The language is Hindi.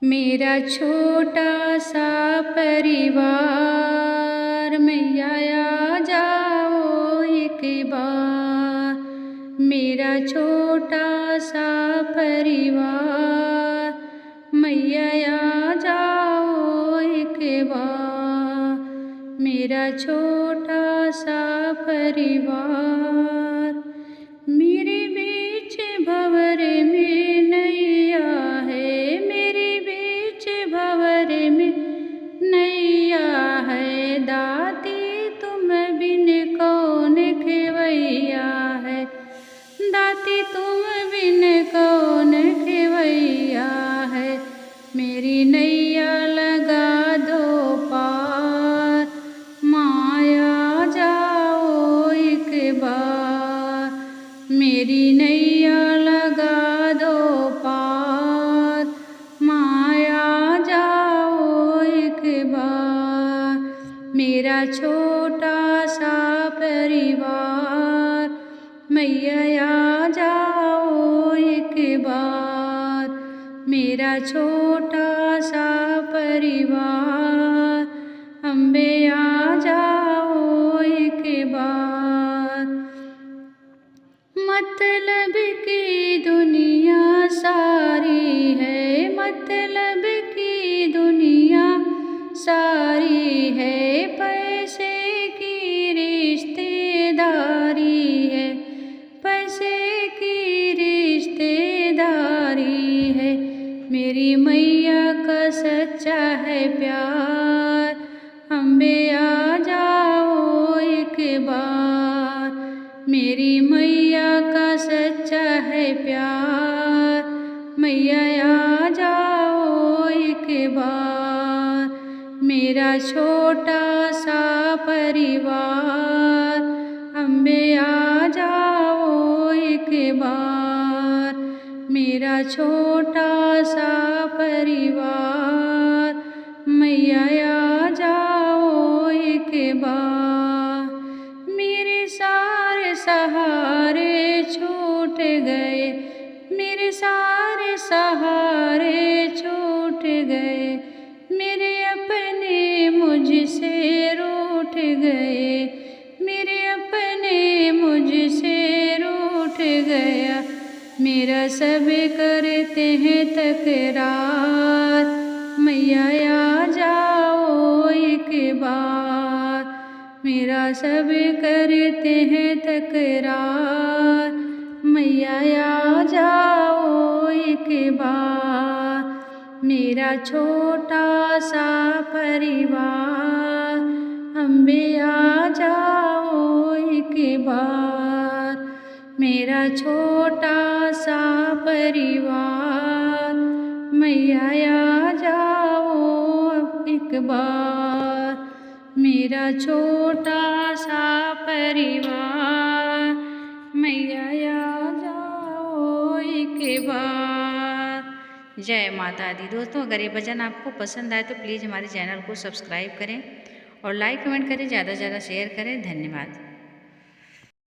मेरा छोटा सा परिवार, मैया आ जाओ एक बार। मेरा छोटा सा परिवार, मैया आ जाओ एक बार। मेरा छोटा सा परिवार, मेरे बीच भंवर में नैया है, मेरे बीच भंवर में नैया है। दाती तुम बिन कौन खेवैया है, दाती तुम बिन कौन खेवैया है। मेरी नैया लगा दो पार, माया जाओ एक बार। मेरी नैया लगा दो पार, माया जाओ एक बार। मेरा छोटा सा परिवार, मैया आ जाओ एक बार। मेरा छोटा सा परिवार, अम्बे आ जाओ एक बार। मतलब की दुनिया सारी है, मतलब की दुनिया सारी है। पैसे की रिश्तेदारी है, पैसे की रिश्तेदारी है। मेरी मैया का सच्चा है प्यार, अम्बे आ जाओ एक बार। मेरी मैया का सच्चा है प्यार, मैया आ जाओ एक बार। मेरा छोटा सा परिवार, अम्बे आ जाओ एक बार। मेरा छोटा सा परिवार, मैया आ जाओ एक बार। मेरे सारे सहारे छूट गए, मेरे सारे सहारे छूट गए। मेरे अपने मुझसे रूठ गए, मेरे अपने मुझसे रूठ गया। मेरा सब करते हैं तकरार, मैया आ जाओ एक बार। मेरा सब करते हैं तकरार, मैया आ जाओ एक बार। मेरा छोटा सा परिवार, अम्बे आ जाओ एक बार। मेरा छोटा सा परिवार, मैया आ जाओ एक बार। मेरा छोटा सा परिवार, मैया आ जाओ एक बार। जय माता दी। दोस्तों, अगर ये भजन आपको पसंद आए तो प्लीज़ हमारे चैनल को सब्सक्राइब करें और लाइक कमेंट करें, ज़्यादा से ज़्यादा शेयर करें। धन्यवाद।